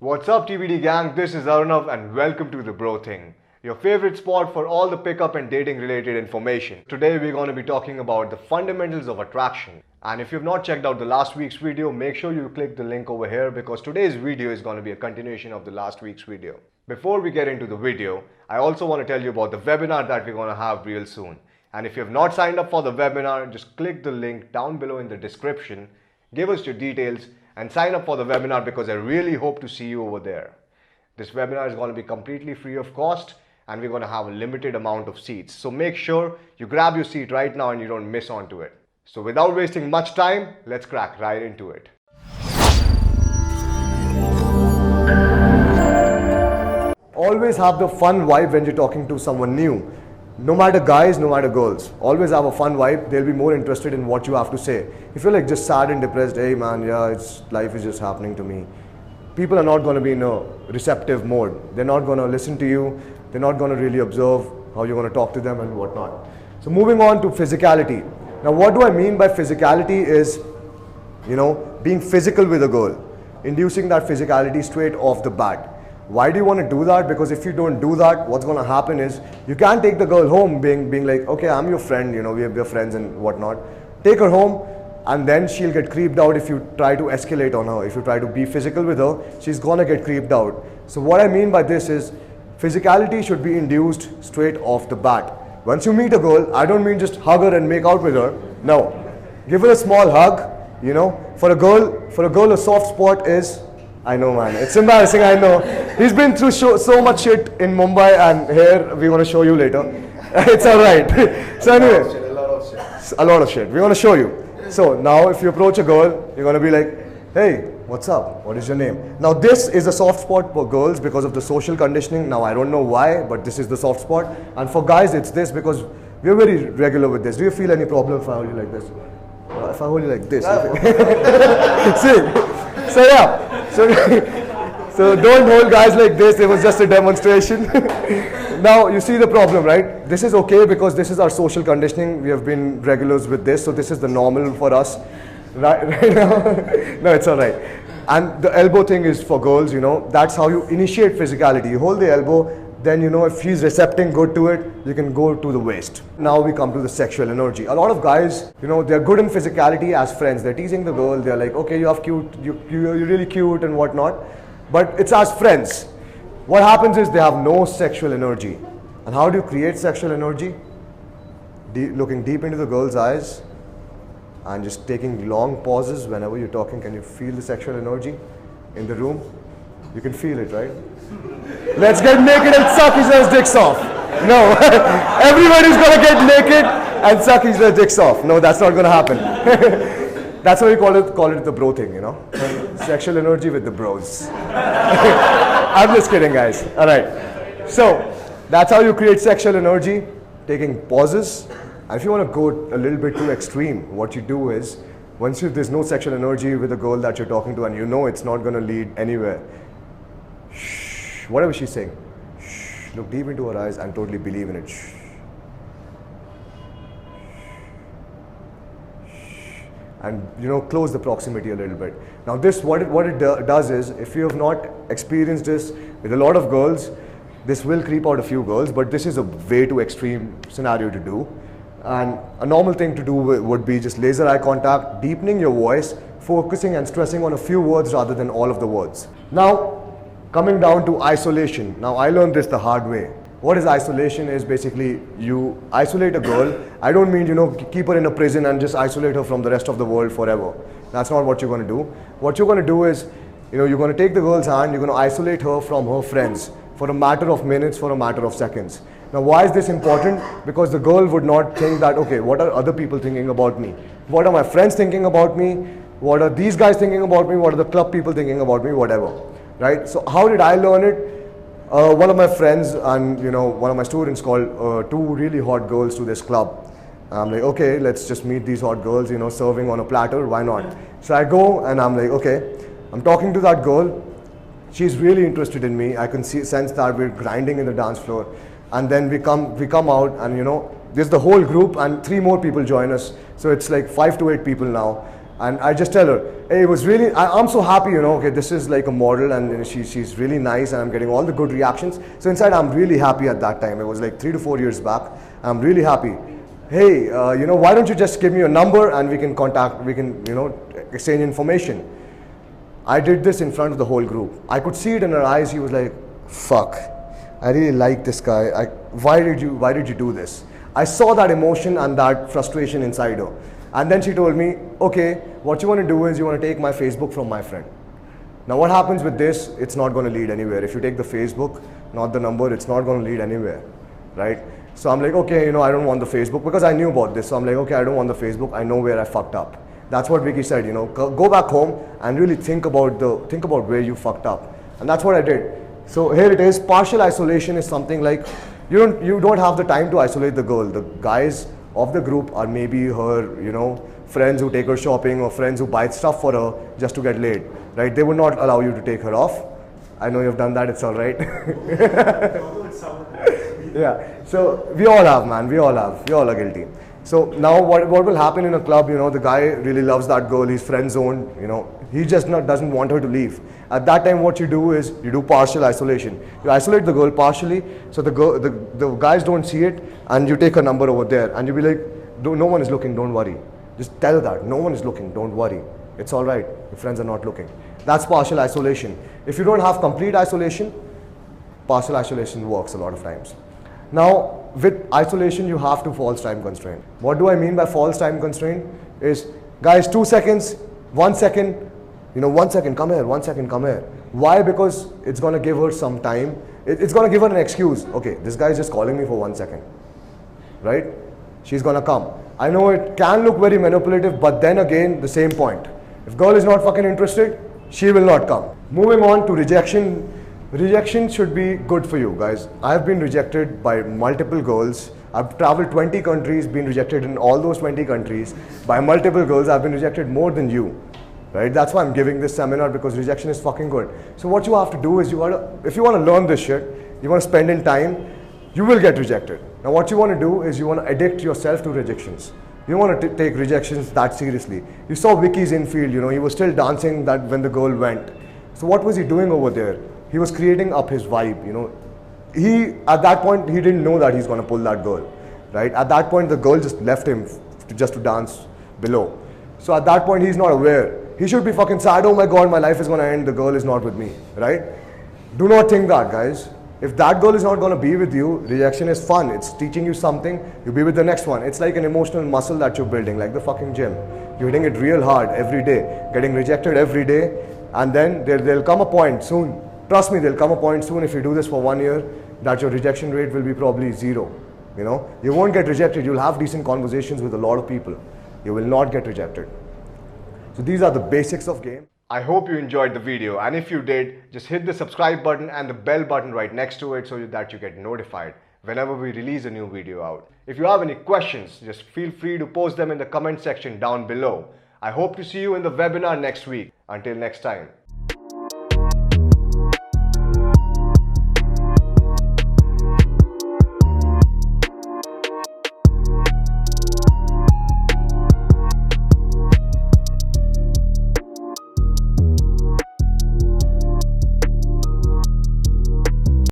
What's up TBD gang, this is Arnav and welcome to TheBroThing, your favorite spot for all the pickup and dating related information. Today we're going to be talking about the fundamentals of attraction. And if you've not checked out the last week's video, make sure you click the link over here because today's video is going to be a continuation of the last week's video. Before we get into the video, I also want to tell you about the webinar that we're going to have real soon. And if you have not signed up for the webinar, just click the link down below in the description, give us your details and sign up for the webinar because I really hope to see you over there. This webinar is going to be completely free of cost and we're going to have a limited amount of seats. So make sure you grab your seat right now and you don't miss onto it. So without wasting much time, let's crack right into it. Always have the fun vibe when you're talking to someone new. No matter guys, no matter girls, always have a fun vibe. They'll be more interested in what you have to say. If you're like just sad and depressed, hey man, yeah, life is just happening to me. People are not going to be in a receptive mode. They're not going to listen to you. They're not going to really observe how you're going to talk to them and whatnot. So moving on to physicality. Now what do I mean by physicality is, being physical with a girl. Inducing that physicality straight off the bat. Why do you want to do that? Because if you don't do that, what's going to happen is you can't take the girl home being like, okay, I'm your friend, we're friends and whatnot. Take her home and then she'll get creeped out if you try to escalate on her. If you try to be physical with her, she's going to get creeped out. So what I mean by this is physicality should be induced straight off the bat. Once you meet a girl, I don't mean just hug her and make out with her. No. Give her a small hug, For a girl, a soft spot is, I know man, it's embarrassing, I know. He's been through so much shit in Mumbai and here we want to show you later. It's alright. So anyway, a lot of shit. We want to show you. So now if you approach a girl, you're going to be like, hey, what's up? What is your name? Now this is a soft spot for girls because of the social conditioning. Now I don't know why, but this is the soft spot. And for guys it's this because we're very regular with this. Do you feel any problem if I hold you like this? If I hold you like this? See? So yeah. So don't hold guys like this, it was just a demonstration. Now you see the problem, right? This is okay because this is our social conditioning. We have been regulars with this, so this is the normal for us. Right now, no, it's alright. And the elbow thing is for girls, that's how you initiate physicality. You hold the elbow, then if he's recepting good to it, you can go to the waist. Now we come to the sexual energy. A lot of guys, they're good in physicality as friends. They're teasing the girl, they're like, okay, you're really cute and whatnot. But it's as friends. What happens is they have no sexual energy. And how do you create sexual energy? Looking deep into the girl's eyes and just taking long pauses whenever you're talking. Can you feel the sexual energy in the room? You can feel it, right? Let's get naked and suck each other's dicks off. No, everybody's gonna get naked and suck each other's dicks off. No, that's not gonna happen. That's why we call it the bro thing, Sexual energy with the bros. I'm just kidding, guys. All right. So that's how you create sexual energy, taking pauses. And if you want to go a little bit too extreme, what you do is, once there's no sexual energy with a girl that you're talking to and it's not going to lead anywhere, shh, whatever she's saying, shh, look deep into her eyes and totally believe in it. Shh. And close the proximity a little bit. Now this, what it does is, if you have not experienced this with a lot of girls, this will creep out a few girls, but this is a way too extreme scenario to do. And a normal thing to do would be just laser eye contact, deepening your voice, focusing and stressing on a few words rather than all of the words. Now, coming down to isolation. Now I learned this the hard way. What is isolation is basically you isolate a girl. I don't mean, keep her in a prison and just isolate her from the rest of the world forever. That's not what you're going to do. What you're going to do is, you're going to take the girl's hand, you're going to isolate her from her friends for a matter of minutes, for a matter of seconds. Now why is this important? Because the girl would not think that, okay, what are other people thinking about me? What are my friends thinking about me? What are these guys thinking about me? What are the club people thinking about me? Whatever, right? So how did I learn it? One of my friends and one of my students called two really hot girls to this club. I'm like, okay, let's just meet these hot girls, serving on a platter, why not? So I go and I'm like, okay, I'm talking to that girl. She's really interested in me. I can sense that we're grinding in the dance floor. And then we come out and there's the whole group and 3 more people join us. So it's like 5 to 8 people now. And I just tell her, hey, it was really, I'm so happy, you know, okay, this is like a model and you know, she's really nice and I'm getting all the good reactions. So inside I'm really happy at that time. It was like 3 to 4 years back. I'm really happy. Hey, you know, why don't you just give me your number and we can contact, we can, you know, exchange information. I did this in front of the whole group. I could see it in her eyes. He was like, fuck, I really like this guy. Why did you do this? I saw that emotion and that frustration inside her. And then she told me, okay, what you want to do is you want to take my Facebook from my friend. Now what happens with this, it's not going to lead anywhere. If you take the Facebook, not the number, it's not going to lead anywhere, right? So I'm like, okay, you know, I don't want the Facebook because I knew about this. So I'm like, okay, I don't want the Facebook. I know where I fucked up. That's what Vicky said, you know, go back home and really think about where you fucked up. And that's what I did. So here it is, partial isolation is something like, you don't have the time to isolate the girl. The guys of the group are maybe her, you know, friends who take her shopping or friends who buy stuff for her just to get laid, right? They would not allow you to take her off. I know you've done that, it's all right. Yeah, so we all have, man, we all are guilty. So now what will happen in a club, you know, the guy really loves that girl, he's friend zoned, you know, he just doesn't want her to leave. At that time what you do is, you do partial isolation. You isolate the girl partially, so the guys don't see it, and you take her number over there, and you be like, no one is looking, don't worry. Just tell that, no one is looking, don't worry. It's alright, your friends are not looking. That's partial isolation. If you don't have complete isolation, partial isolation works a lot of times. Now, with isolation, you have to false time constraint. What do I mean by false time constraint? Is, guys, 2 seconds, 1 second, you know, 1 second, come here, 1 second, come here. Why? Because it's going to give her some time. It's going to give her an excuse. Okay, this guy is just calling me for 1 second, right? She's going to come. I know it can look very manipulative, but then again, the same point. If girl is not fucking interested, she will not come. Moving on to rejection. Rejection should be good for you, guys. I have been rejected by multiple girls. I've traveled 20 countries, been rejected in all those 20 countries by multiple girls. I've been rejected more than you, right? That's why I'm giving this seminar, because rejection is fucking good. So what you have to do is, if you want to learn this shit, you want to spend in time, you will get rejected. Now what you want to do is, you want to addict yourself to rejections. You want to take rejections that seriously. You saw Vicky's infield, you know, he was still dancing that when the girl went. So what was he doing over there? He was creating up his vibe, you know. At that point, he didn't know that he's going to pull that girl, right? At that point, the girl just left him just to dance below. So at that point, he's not aware. He should be fucking sad, oh my God, my life is going to end, the girl is not with me, right? Do not think that, guys. If that girl is not going to be with you, rejection is fun. It's teaching you something, you'll be with the next one. It's like an emotional muscle that you're building, like the fucking gym. You're hitting it real hard every day, getting rejected every day, and then there'll come a point soon. Trust me, there'll come a point soon, if you do this for 1 year, that your rejection rate will be probably 0. You know, you won't get rejected. You'll have decent conversations with a lot of people. You will not get rejected. So these are the basics of game. I hope you enjoyed the video, and if you did, just hit the subscribe button and the bell button right next to it so that you get notified whenever we release a new video out. If you have any questions, just feel free to post them in the comment section down below. I hope to see you in the webinar next week. Until next time.